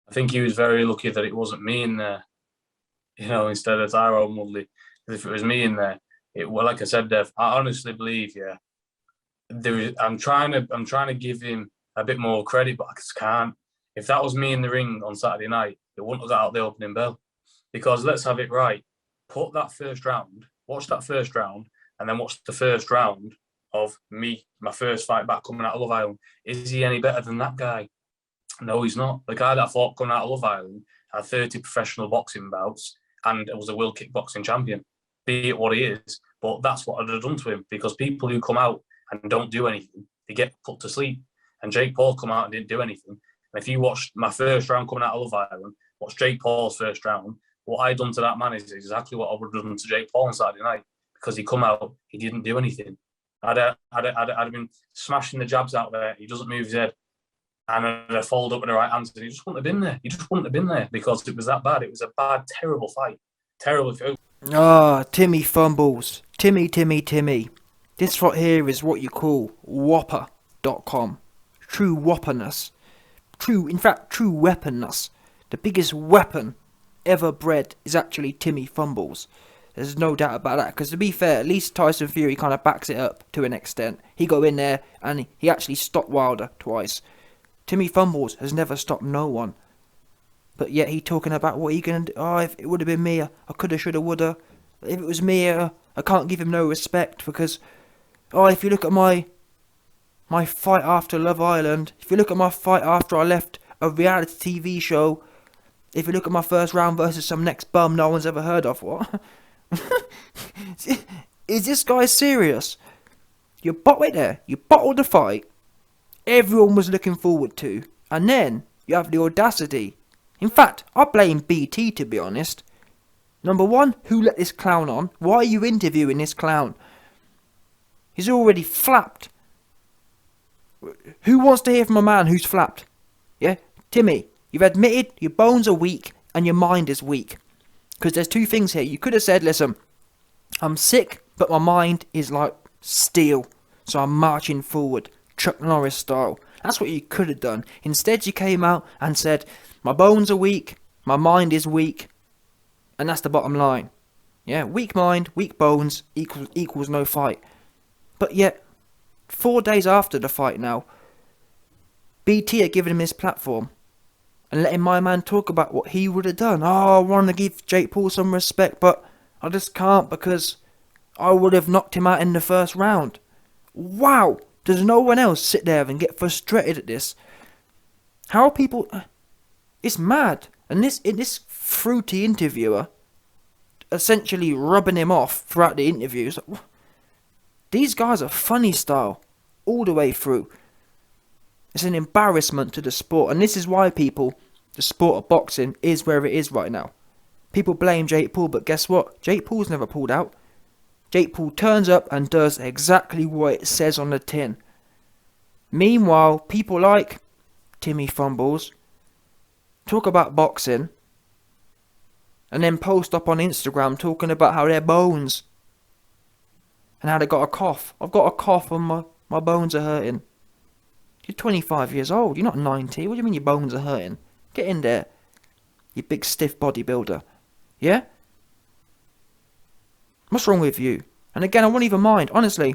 I think he was very lucky that it wasn't me in there, instead of Tyron Woodley. If it was me in there, like I said, Dev, I honestly believe, yeah, I'm trying to give him a bit more credit, but I just can't. If that was me in the ring on Saturday night, it wouldn't have got out the opening bell. Because let's have it right. Put that first round, watch that first round, and then watch the first round of me, my first fight back coming out of Love Island. Is he any better than that guy? No, he's not. The guy that I fought coming out of Love Island had 30 professional boxing bouts and was a world kickboxing champion. Be it what he is, but that's what I'd have done to him because people who come out and don't do anything, they get put to sleep. And Jake Paul come out and didn't do anything. And if you watch my first round coming out of Love Island, watch Jake Paul's first round, what I done to that man is exactly what I would have done to Jake Paul on Saturday night because he come out, he didn't do anything. I'd have been smashing the jabs out there. He doesn't move his head. And I'd have followed up with the right hands, and he just wouldn't have been there. He just wouldn't have been there because it was that bad. It was a bad, terrible fight. Terrible. Ah, Timmy fumbles. Timmy. This right here is what you call Whopper.com. True whopperness. In fact, true weaponness. The biggest weapon ever bred is actually Timmy fumbles. There's no doubt about that. Because to be fair, at least Tyson Fury kind of backs it up to an extent. He got in there and he actually stopped Wilder twice. Timmy fumbles has never stopped no one. But yet he talking about what he gonna do. Oh, if it would have been me, I coulda, shoulda, woulda. If it was me, I can't give him no respect because, oh, if you look at my fight after Love Island, if you look at my fight after I left a reality TV show, if you look at my first round versus some next bum no one's ever heard of, what? Is this guy serious? Wait there. You bottled the fight everyone was looking forward to, and then you have the audacity. In fact, I blame BT to be honest. Number one, who let this clown on? Why are you interviewing this clown? He's already flapped. Who wants to hear from a man who's flapped? Yeah? Timmy, you've admitted your bones are weak and your mind is weak. Because there's two things here. You could have said, listen, I'm sick, but my mind is like steel. So I'm marching forward. Chuck Norris style. That's what you could have done. Instead you came out and said, my bones are weak, my mind is weak, and that's the bottom line. Yeah, weak mind, weak bones equals no fight. But yet, 4 days after the fight now, BT are giving him his platform and letting my man talk about what he would have done. Oh, I want to give Jake Paul some respect, but I just can't because I would have knocked him out in the first round. Wow! Does no one else sit there and get frustrated at this? How are people... It's mad. And this fruity interviewer essentially rubbing him off throughout the interview. Like, these guys are funny style all the way through. It's an embarrassment to the sport. And this is why the sport of boxing is where it is right now. People blame Jake Paul, but guess what? Jake Paul's never pulled out. Jake Paul turns up and does exactly what it says on the tin. Meanwhile, people like Timmy Fumbles talk about boxing and then post up on Instagram talking about how their bones and how they got a cough. I've got a cough and my bones are hurting. You're 25 years old. You're not 90. What do you mean your bones are hurting? Get in there, you big stiff bodybuilder. Yeah? What's wrong with you? And again, I won't even mind. Honestly,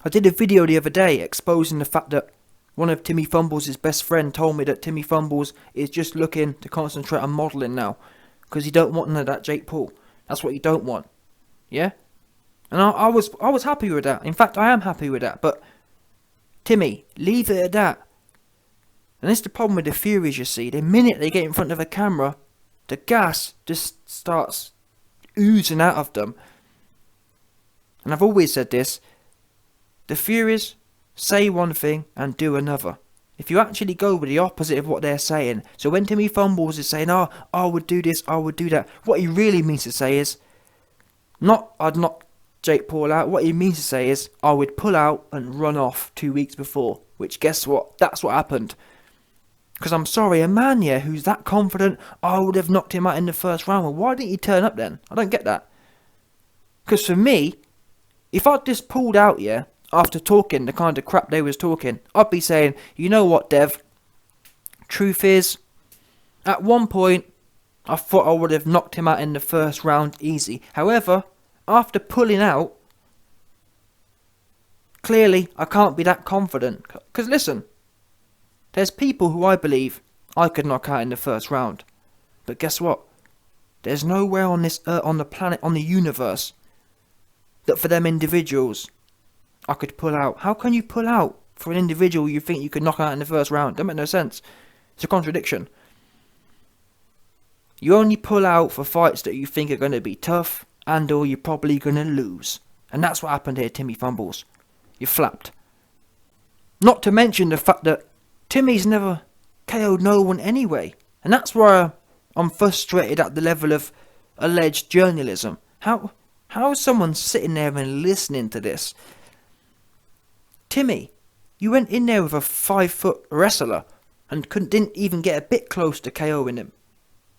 I did a video the other day exposing the fact that one of Timmy Fumbles' best friend told me that Timmy Fumbles is just looking to concentrate on modelling now. Because he don't want none of that Jake Paul. That's what he don't want. Yeah? And I was happy with that. In fact, I am happy with that. But, Timmy, leave it at that. And that's the problem with the Furies, you see. The minute they get in front of a camera, the gas just starts oozing out of them. And I've always said this. The Furies say one thing and do another. If you actually go with the opposite of what they're saying. So when Timmy Fumbles is saying, oh, I would do this, I would do that. What he really means to say is, not I'd knock Jake Paul out. What he means to say is, I would pull out and run off 2 weeks before. Which, guess what? That's what happened. Because I'm sorry, a man, yeah, who's that confident, I would have knocked him out in the first round. Well, why didn't he turn up then? I don't get that. Because for me, if I'd just pulled out, yeah, after talking the kind of crap they was talking, I'd be saying, you know what, Dev? Truth is, At one point, I thought I would have knocked him out in the first round easy. However, after pulling out, clearly I can't be that confident. Because listen, there's people who I believe I could knock out in the first round. But guess what? There's nowhere on this earth, on the planet, on the universe, that for them individuals I could pull out. How can you pull out for an individual you think you could knock out in the first round? That makes no sense. It's a contradiction. You only pull out for fights that you think are going to be tough and or you're probably going to lose. And that's what happened here, Timmy Fumbles. You flapped. Not to mention the fact that Timmy's never KO'd no one anyway. And that's why I'm frustrated at the level of alleged journalism. How is someone sitting there and listening to this? Timmy, you went in there with a 5-foot wrestler and didn't even get a bit close to KOing him.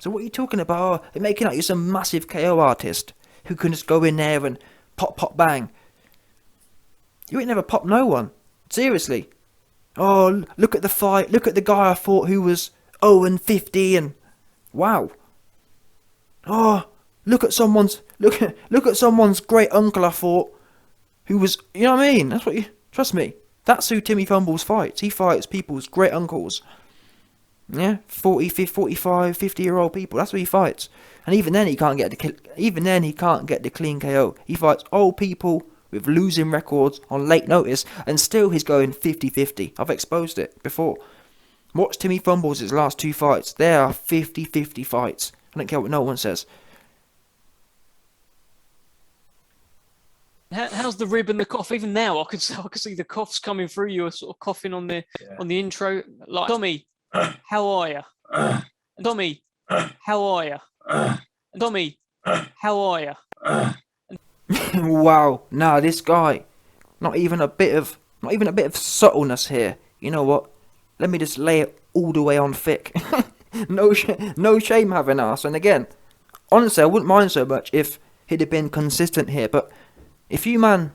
So what are you talking about? You're making out you're some massive KO artist who can just go in there and pop, pop, bang. You ain't never popped no one. Seriously. Oh, look at the fight. Look at the guy I fought who was 0-50 and wow. Oh, look at someone's great uncle I fought who was, you know what I mean? That's what you, trust me. That's who Timmy Fumbles fights. He fights people's great uncles. Yeah, 40, 45, 50-year-old people. That's what he fights. And even then he can't get the clean KO. He fights old people with losing records on late notice, and still he's going 50-50. I've exposed it before. Watch Timmy Fumbles' last 2 fights. They are 50-50 fights. I don't care what no one says. How's the rib and the cough? Even now, I could see the coughs coming through. You were sort of coughing on the intro. Like, Tommy, how are you? Tommy, how are you? Tommy, how are you? Wow, nah, this guy, not even a bit of subtleness here. You know what? Let me just lay it all the way on thick. No shame having us. And again, honestly, I wouldn't mind so much if he'd have been consistent here. But if you, man,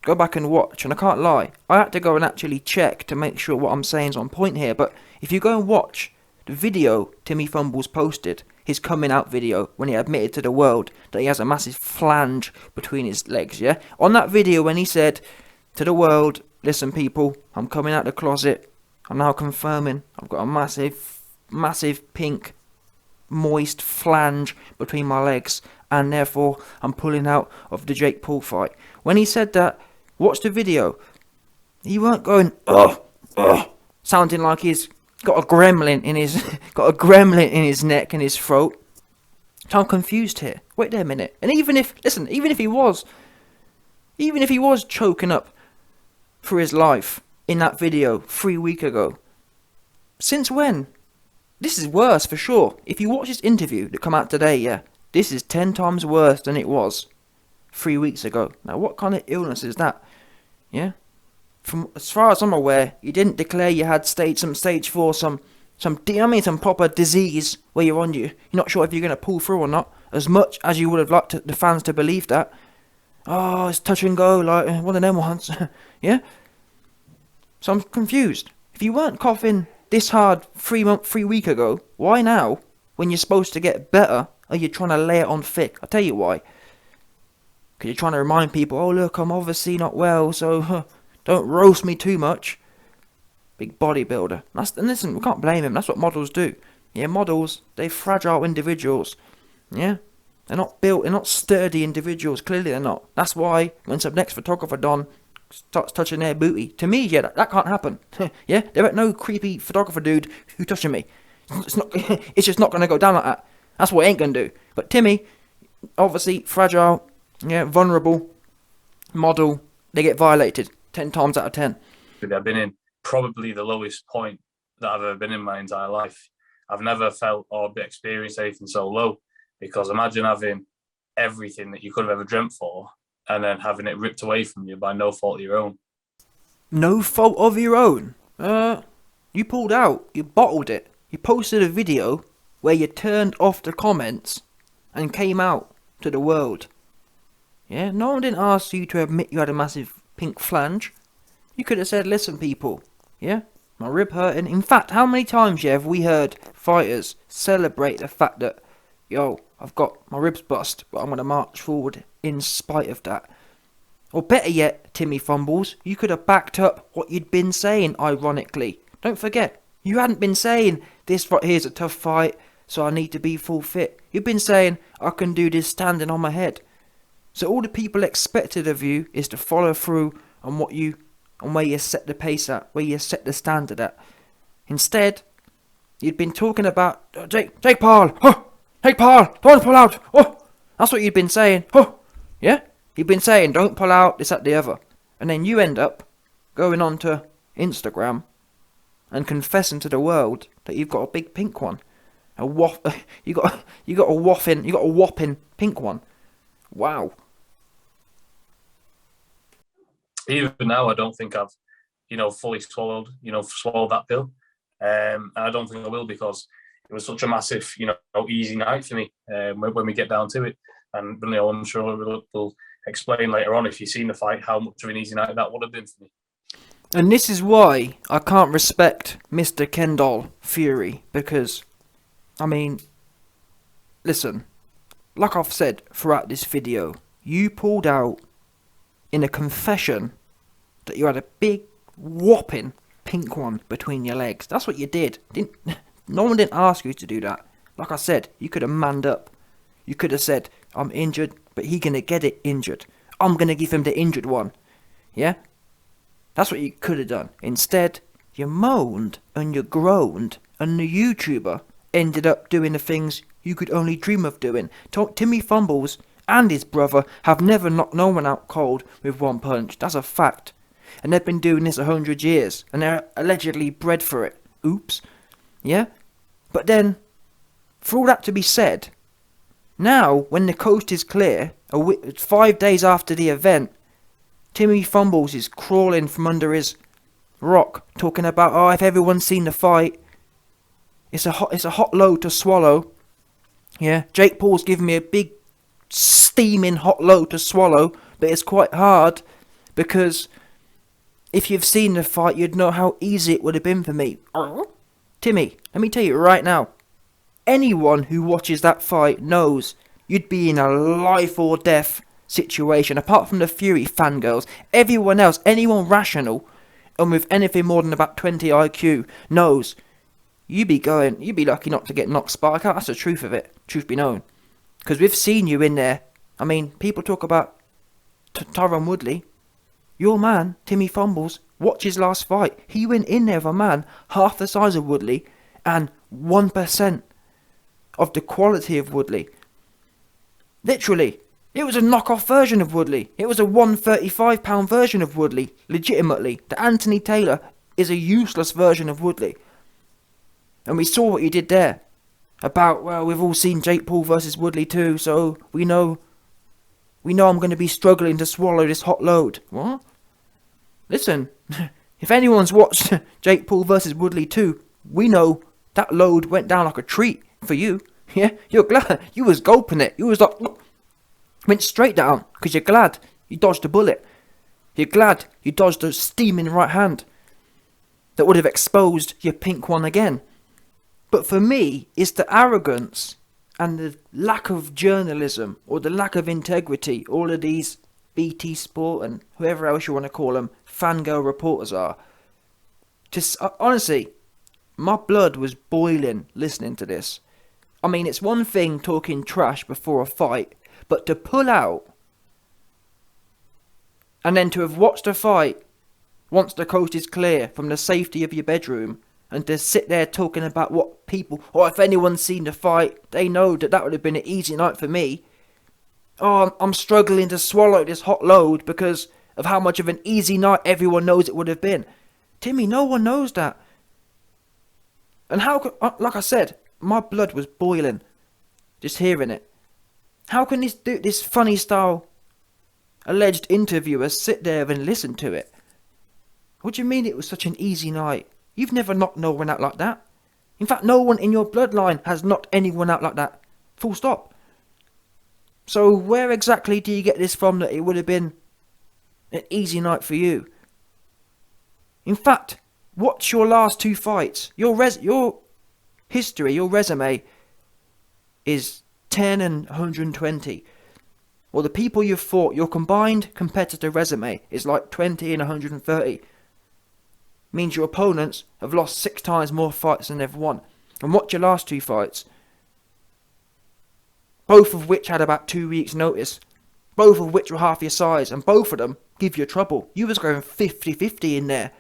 go back and watch, and I can't lie, I had to go and actually check to make sure what I'm saying is on point here. But if you go and watch the video Timmy Fumbles posted, his coming out video, when he admitted to the world that he has a massive flange between his legs, yeah? On that video when he said to the world, listen people, I'm coming out the closet, I'm now confirming I've got a massive pink moist flange between my legs, and therefore I'm pulling out of the Jake Paul fight. When he said that, watch the video. He weren't going, sounding like he's got a gremlin in his neck and his throat. So I'm confused here. Wait there a minute. And even if he was choking up for his life in that video 3 weeks ago, since when? This is worse for sure. If you watch this interview that come out today, yeah, this is 10 times worse than it was 3 weeks ago. Now, what kind of illness is that? Yeah? From as far as I'm aware, you didn't declare you had stage 4, some proper disease where you're not sure if you're going to pull through or not, as much as you would have liked the fans to believe that. Oh, it's touch and go, like one of them ones. Yeah? So I'm confused. If you weren't coughing this hard 3 weeks ago, why now, when you're supposed to get better, are you trying to lay it on thick? I'll tell you why. Because you're trying to remind people, oh look, I'm obviously not well, so don't roast me too much. Big bodybuilder. And listen, we can't blame him. That's what models do. Yeah, models, they're fragile individuals. Yeah? They're not built, they're not sturdy individuals. Clearly they're not. That's why when some next photographer Don starts touching their booty, to me, yeah, that can't happen. Yeah? There ain't no creepy photographer dude who touching me. It's just not going to go down like that. That's what it ain't going to do. But Timmy, obviously fragile, yeah, vulnerable, model, they get violated 10 times out of 10. I've been in probably the lowest point that I've ever been in my entire life. I've never felt or experienced anything so low, because imagine having everything that you could have ever dreamt for and then having it ripped away from you by no fault of your own. No fault of your own? You pulled out, you bottled it. You posted a video where you turned off the comments and came out to the world. Yeah, no one didn't ask you to admit you had a massive pink flange. You could have said, listen people, yeah, My rib hurting. In fact, how many times have we heard fighters celebrate the fact that, yo, I've got my ribs bust, but I'm going to march forward in spite of that. Or better yet, Timmy Fumbles, you could have backed up what you'd been saying, ironically. Don't forget, you hadn't been saying, this right here's a tough fight, so I need to be full fit. You've been saying, I can do this standing on my head. So all the people expected of you is to follow through on what you, on where you set the pace at, where you set the standard at. Instead, you'd been talking about, Jake Paul, oh, Jake Paul, don't pull out, oh, that's what you'd been saying, oh, yeah? You've been saying, don't pull out, this, that, the other. And then you end up going on to Instagram and confessing to the world that you've got a big pink one. You got a whopping pink one. Wow. Even now, I don't think I've, fully swallowed that pill. And I don't think I will, because it was such a massive, easy night for me when we get down to it. And, I'm sure we'll explain later on, if you've seen the fight, how much of an easy night that would have been for me. And this is why I can't respect Mr. Kendall Fury, because, listen, like I've said throughout this video, you pulled out in a confession that you had a big whopping pink one between your legs. That's what you did. No one didn't ask you to do that. Like I said, you could have manned up. You could have said, I'm injured, but he gonna get it injured. I'm gonna give him the injured one. Yeah? That's what you could have done. Instead, you moaned and you groaned, and the YouTuber ended up doing the things you could only dream of doing. Timmy Fumbles and his brother have never knocked no one out cold with one punch. That's a fact. And they've been doing this 100 years, and they're allegedly bred for it. Oops. Yeah? But then, for all that to be said, now, when the coast is clear, 5 days after the event, Timmy Fumbles is crawling from under his rock, talking about, oh, if everyone's seen the fight, it's a hot load to swallow. Yeah, Jake Paul's giving me a big steaming hot load to swallow, but it's quite hard, because if you've seen the fight, you'd know how easy it would have been for me. Timmy, let me tell you right now, anyone who watches that fight knows you'd be in a life or death situation. Apart from the Fury fangirls, everyone else, anyone rational and with anything more than about 20 IQ knows you'd be lucky not to get knocked spark out. That's the truth of it, truth be known. Because we've seen you in there. People talk about Tyron Woodley. Your man, Timmy Fumbles, watch his last fight. He went in there with a man half the size of Woodley and 1% of the quality of Woodley. Literally, it was a knockoff version of Woodley. It was a 135-pound version of Woodley. Legitimately, the Anthony Taylor is a useless version of Woodley. And we saw what you did there. About, well, we've all seen Jake Paul versus Woodley too, so we know I'm going to be struggling to swallow this hot load. What? Listen, if anyone's watched Jake Paul versus Woodley too, we know that load went down like a treat for you. Yeah, you're glad. You was gulping it. You was like, went straight down, because you're glad you dodged a bullet. You're glad you dodged a steaming right hand that would have exposed your pink one again. But for me, it's the arrogance and the lack of journalism, or the lack of integrity all of these BT Sport and whoever else you want to call them fangirl reporters are. Just honestly, my blood was boiling listening to this. It's one thing talking trash before a fight, but to pull out and then to have watched a fight once the coast is clear from the safety of your bedroom, and to sit there talking about what people, or if anyone's seen the fight, they know that would have been an easy night for me. Oh, I'm struggling to swallow this hot load because of how much of an easy night everyone knows it would have been. Timmy, no one knows that. And how, like I said, my blood was boiling just hearing it. How can this funny style alleged interviewer sit there and listen to it? What do you mean it was such an easy night? You've never knocked no one out like that. In fact, no one in your bloodline has knocked anyone out like that. Full stop. So where exactly do you get this from that it would have been an easy night for you? In fact, Watch your last 2 fights. Your history, your resume is 10 and 120. Well, the people you've fought, your combined competitor resume is like 20 and 130. Means your opponents have lost 6 times more fights than they've won. And watch your last 2 fights. Both of which had about 2 weeks notice. Both of which were half your size. And both of them give you trouble. You was going 50-50 in there.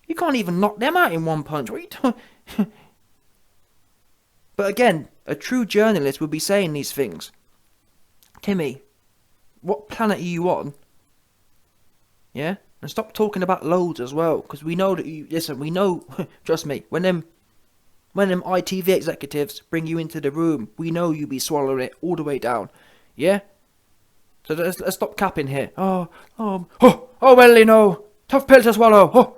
You can't even knock them out in one punch. What are you doing? But again, a true journalist would be saying these things. Timmy, what planet are you on? Yeah? And stop talking about loads as well. Because we know that you... Listen, we know... Trust me. When them ITV executives bring you into the room, we know you be swallowing it all the way down. Yeah? So let's stop capping here. Oh, well, you know. Tough pill to swallow. Oh,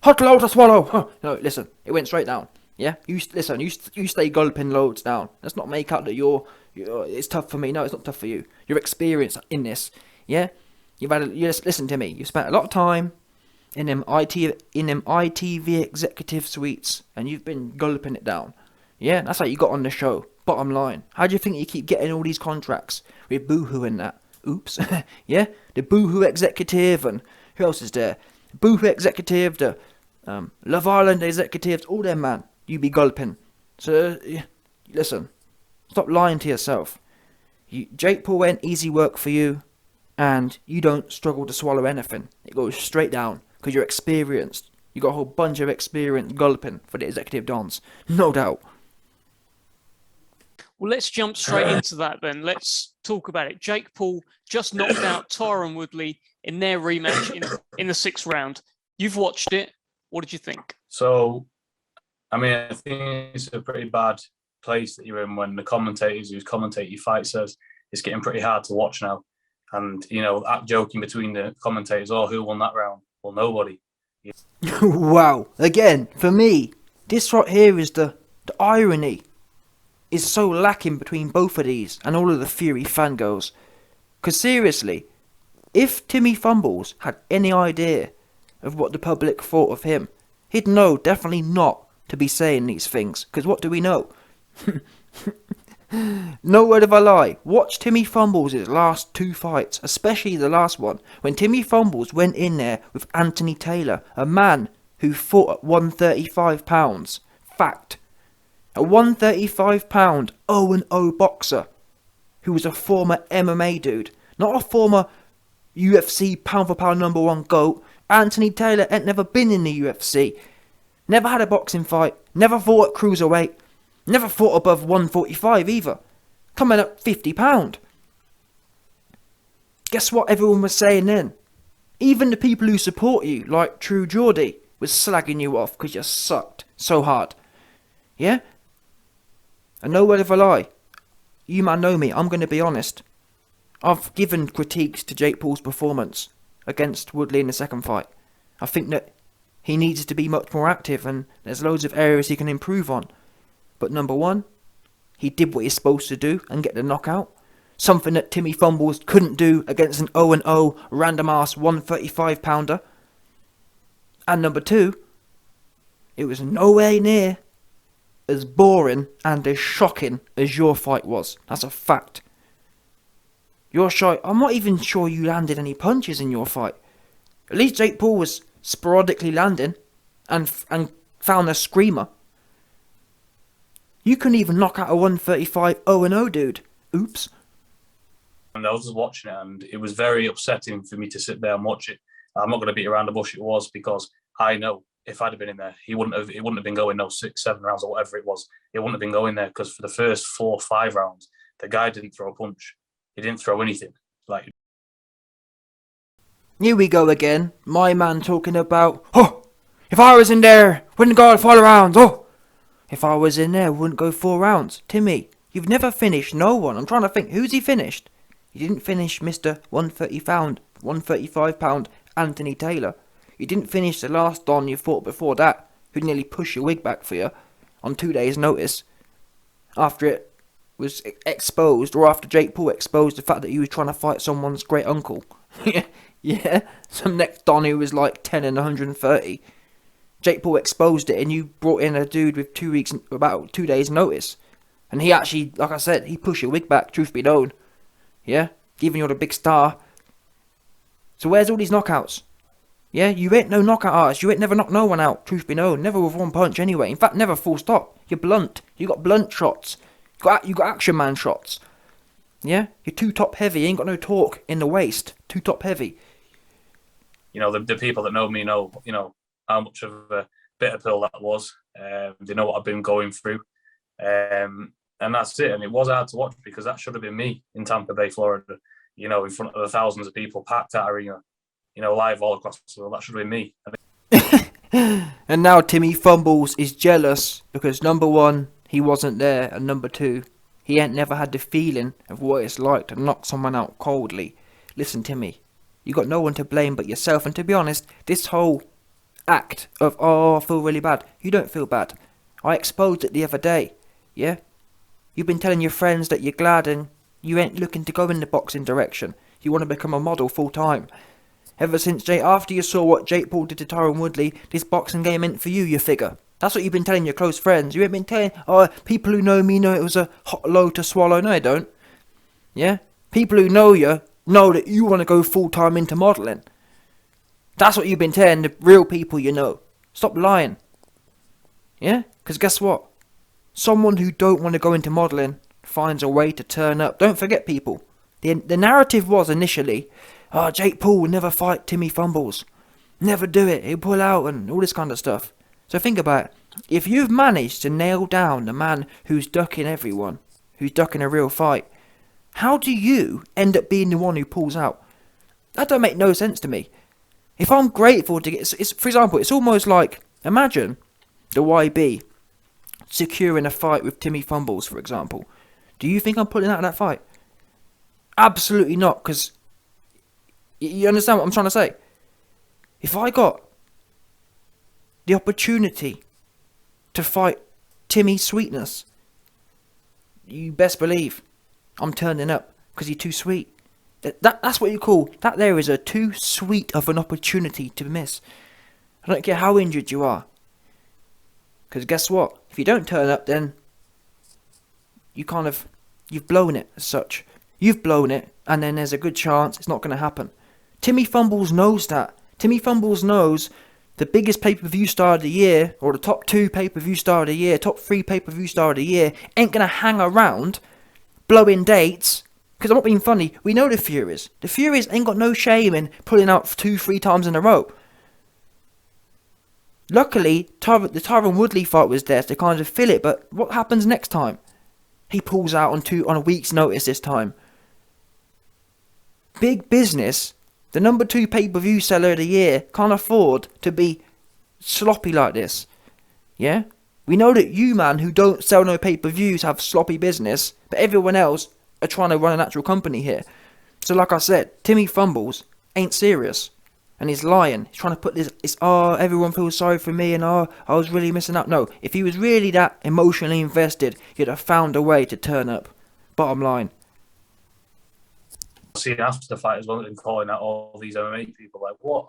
hot load to swallow. Oh. No, listen. It went straight down. Yeah? You stay gulping loads down. Let's not make out that you're it's tough for me. No, it's not tough for you. You're experienced in this. Yeah? Listen to me. You spent a lot of time in them ITV executive suites, and you've been gulping it down. Yeah? That's how you got on the show. Bottom line. How do you think you keep getting all these contracts with Boohoo and that? Oops. Yeah? The Boohoo executive, and who else is there? Boohoo executive, the Love Island executives, all them, man. You be gulping. So, listen. Stop lying to yourself. Jake Paul went easy work for you, and you don't struggle to swallow anything. It goes straight down, because you're experienced. You got a whole bunch of experience gulping for the executive dons. No doubt. Well, let's jump straight into that then. Let's talk about it. Jake Paul just knocked out Tyron Woodley in their rematch in the 6th round. You've watched it. What did you think? So, I mean, I think it's a pretty bad place that you're in when the commentators who commentate your fight says it's getting pretty hard to watch now. And, you know, that joking between the commentators, oh, who won that round? Well, nobody. Wow. Again, for me, this right here is the irony is so lacking between both of these and all of the Fury fangirls. Because seriously, if Timmy Fumbles had any idea of what the public thought of him, he'd know definitely not to be saying these things. Because what do we know? No word of a lie. Watch Timmy Fumbles' last 2 fights, especially the last one, when Timmy Fumbles went in there with Anthony Taylor, a man who fought at 135 pounds. Fact. A 135 pound 0-0 boxer who was a former MMA dude, not a former UFC pound for pound #1 GOAT. Anthony Taylor ain't never been in the UFC, never had a boxing fight, never fought at cruiserweight, never fought above 145 either, coming up 50 pound. Guess what everyone was saying then? Even the people who support you, like True Geordie, was slagging you off because you sucked so hard. Yeah? And no word of a lie. You man know me, I'm going to be honest. I've given critiques to Jake Paul's performance against Woodley in the 2nd fight. I think that he needs to be much more active and there's loads of areas he can improve on. But number 1, he did what he's supposed to do and get the knockout. Something that Timmy Fumbles couldn't do against an 0-0 random ass 135 pounder. And number 2, it was nowhere near as boring and as shocking as your fight was. That's a fact. Your shot, I'm not even sure you landed any punches in your fight. At least Jake Paul was sporadically landing and found a screamer. You couldn't even knock out a 135 0-0 dude. Oops. And I was just watching it, and it was very upsetting for me to sit there and watch it. I'm not going to beat around the bush. It was because I know if I'd have been in there, it wouldn't have been going no 6, 7 rounds or whatever it was. It wouldn't have been going there because for the first 4 or 5 rounds, the guy didn't throw a punch. He didn't throw anything. Like, here we go again. My man talking about, oh, if I was in there, wouldn't go 4 rounds. Oh, if I was in there, wouldn't go 4 rounds. Timmy, you've never finished no one. I'm trying to think, who's he finished? He didn't finish Mr. 135 pound Anthony Taylor. You didn't finish the last Don you fought before that, who nearly pushed your wig back for you on 2 days' notice. After it was exposed, or after Jake Paul exposed the fact that he was trying to fight someone's great uncle. Yeah, some next Don who was like 10 and 130. Jake Paul exposed it, and you brought in a dude with about 2 days notice. And he actually, like I said, he pushed your wig back, truth be known. Yeah? Given you're the big star. So where's all these knockouts? Yeah, you ain't no knockout artist. You ain't never knocked no one out, truth be known. Never with one punch anyway. In fact, never full stop. You're blunt. You got blunt shots. You got action man shots. Yeah? You're too top heavy. You ain't got no torque in the waist. Too top heavy. The people that know me know, how much of a bitter pill that was. They know what I've been going through. And that's it. And it was hard to watch because that should have been me in Tampa Bay, Florida, in front of the thousands of people, packed out arena, live all across the world. That should have been me. And now Timmy Fumbles is jealous because number one, he wasn't there, and number two, he ain't never had the feeling of what it's like to knock someone out coldly. Listen, Timmy, you got no one to blame but yourself, and to be honest, this whole act of, I feel really bad, you don't feel bad. I exposed it the other day, yeah? You've been telling your friends that you're glad and you ain't looking to go in the boxing direction. You want to become a model full time. Ever since after you saw what Jake Paul did to Tyron Woodley, this boxing game ain't for you, you figure. That's what you've been telling your close friends. You ain't been telling, people who know me know it was a hot load to swallow. No, they don't. Yeah? People who know you know that you want to go full time into modelling. That's what you've been telling the real people you know. Stop lying. Yeah? Because guess what? Someone who don't want to go into modelling finds a way to turn up. Don't forget, people. The narrative was initially, Jake Paul will never fight Timmy Fumbles. Never do it. He'll pull out and all this kind of stuff. So think about it. If you've managed to nail down the man who's ducking everyone, who's ducking a real fight, how do you end up being the one who pulls out? That don't make no sense to me. If I'm grateful to get... for example, it's almost like, imagine the YB securing a fight with Timmy Fumbles, for example. Do you think I'm pulling out of that fight? Absolutely not, because... You understand what I'm trying to say? If I got the opportunity to fight Timmy Sweetness, you best believe I'm turning up because he's too sweet. That's what you call that. There is a too sweet of an opportunity to miss. I don't care how injured you are, because guess what? If you don't turn up, then you've blown it as such. You've blown it, and then there's a good chance it's not going to happen. Timmy Fumbles knows that. Timmy Fumbles knows the biggest pay-per-view star of the year, or the top 2 pay-per-view star of the year, top 3 pay-per-view star of the year, ain't going to hang around blowing dates. Because I'm not being funny, we know the Furies. The Furies ain't got no shame in pulling out 2-3 times in a row. Luckily, the Tyron Woodley fight was there to kind of fill it, but what happens next time? He pulls out on a week's notice this time. Big business, the number 2 pay-per-view seller of the year, can't afford to be sloppy like this. Yeah? We know that you, man, who don't sell no pay-per-views have sloppy business, but everyone else are trying to run an actual company here. So like I said, Timmy Fumbles ain't serious. And he's lying. He's trying to put this, everyone feels sorry for me and I was really missing out. No, if he was really that emotionally invested, he'd have found a way to turn up. Bottom line. See, after the fight as well, and calling out all these MMA people, like, what?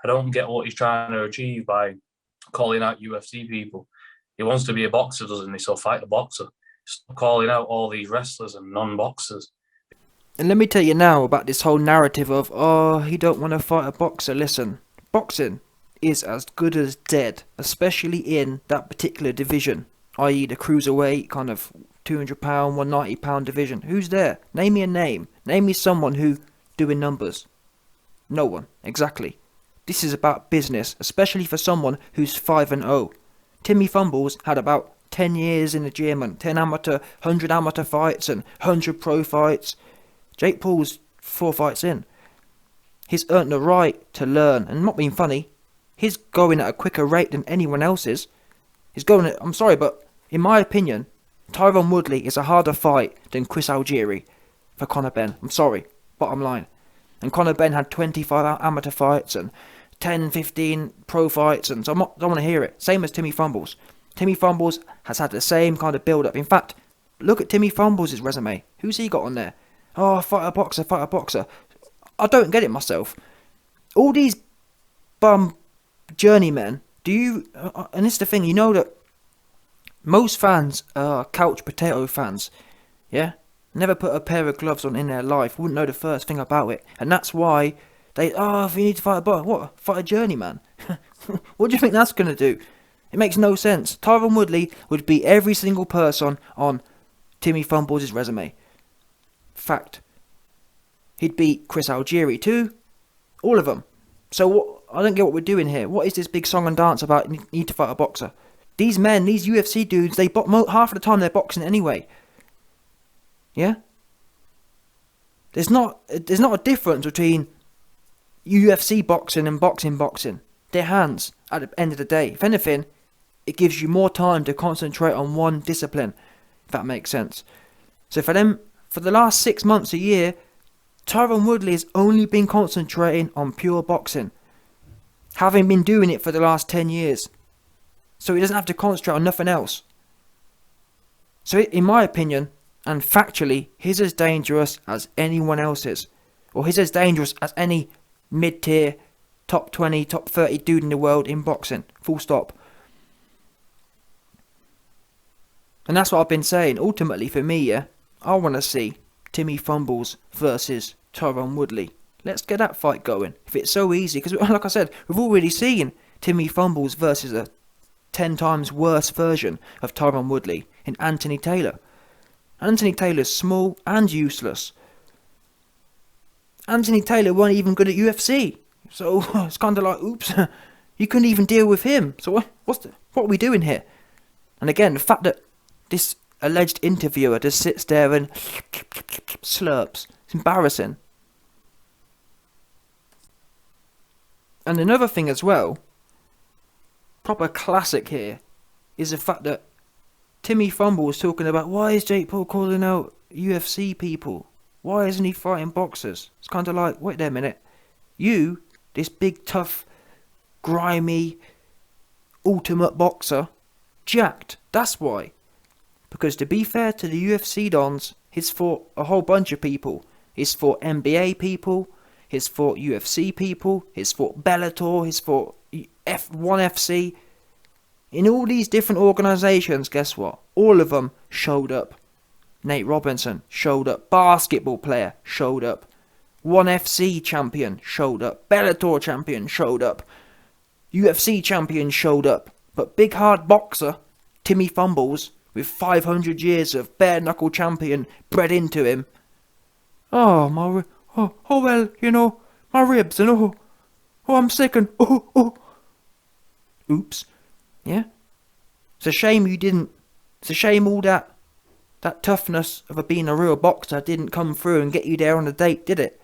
I don't get what he's trying to achieve by calling out UFC people. He wants to be a boxer, doesn't he? So fight a boxer. Stop calling out all these wrestlers and non-boxers. And let me tell you now about this whole narrative of, he don't want to fight a boxer. Listen, boxing is as good as dead, especially in that particular division, i.e. the cruiserweight, kind of 200 pound, 190 pound division. Who's there? Name me a name. Name me someone who doing numbers. No one, exactly. This is about business, especially for someone who's 5-0. Timmy Fumbles had about 10 years in the gym and 100 amateur fights and 100 pro fights. Jake Paul's 4 fights in. He's earned the right to learn, and not being funny, he's going at a quicker rate than anyone else's. He's going at, I'm sorry, but in my opinion, Tyron Woodley is a harder fight than Chris Algieri for Conor Benn. I'm sorry, bottom line. And Conor Benn had 25 amateur fights and 10, 15 pro fights, and so don't want to hear it. Same as Timmy Fumbles. Timmy Fumbles has had the same kind of build-up. In fact, look at Timmy Fumbles' resume. Who's he got on there? Fight a boxer, fight a boxer. I don't get it myself. All these bum journeymen Do you? And it's the thing, you know that most fans are couch potato fans, yeah? Never put a pair of gloves on in their life, wouldn't know the first thing about it. And that's why if you need to fight a boxer, what? Fight a journeyman? What do you think that's going to do? It makes no sense. Tyron Woodley would beat every single person on Timmy Fumbles' resume. Fact. He'd beat Chris Algieri too. All of them. So what? I don't get what we're doing here. What is this big song and dance about need to fight a boxer? These men, these UFC dudes, half of the time they're boxing anyway. Yeah? There's not a difference between UFC boxing and boxing. They're hands at the end of the day. If anything, it gives you more time to concentrate on one discipline, if that makes sense. So for the last 6 months, a year, Tyron Woodley has only been concentrating on pure boxing, having been doing it for the last 10 years. So he doesn't have to concentrate on nothing else. So in my opinion, and factually, he's as dangerous as anyone else's. Or he's as dangerous as any mid-tier, top 20, top 30 dude in the world in boxing. Full stop. And that's what I've been saying. Ultimately, for me, yeah, I want to see Timmy Fumbles versus Tyron Woodley. Let's get that fight going. If it's so easy, because like I said, we've already seen Timmy Fumbles versus a 10 times worse version of Tyron Woodley in Anthony Taylor. Anthony Taylor's small and useless. Anthony Taylor weren't even good at UFC. So it's kind of like, oops, you couldn't even deal with him. So what are we doing here? And again, the fact that this alleged interviewer just sits there and slurps. It's embarrassing. And another thing as well, proper classic here, is the fact that Timmy Fumble was talking about, why is Jake Paul calling out UFC people? Why isn't he fighting boxers? It's kind of like, wait there a minute. You, this big, tough, grimy, ultimate boxer, jacked. That's why. Because to be fair to the UFC dons, he's fought a whole bunch of people. He's fought NBA people, he's fought UFC people, he's fought Bellator, he's fought F1FC. In all these different organisations, guess what? All of them showed up. Nate Robinson showed up. Basketball player showed up. 1FC champion showed up. Bellator champion showed up. UFC champion showed up. But big hard boxer, Timmy Fumbles, with 500 years of bare knuckle champion bred into him. Oh, well, you know, my ribs and I'm sick and oops. Yeah? It's a shame you didn't. It's a shame all that toughness of being a real boxer didn't come through and get you there on a date, did it?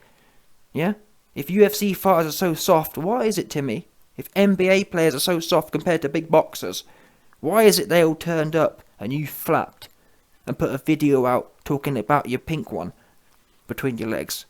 Yeah? If UFC fighters are so soft, why is it, Timmy? If NBA players are so soft compared to big boxers, why is it they all turned up and you flapped and put a video out talking about your pink one between your legs?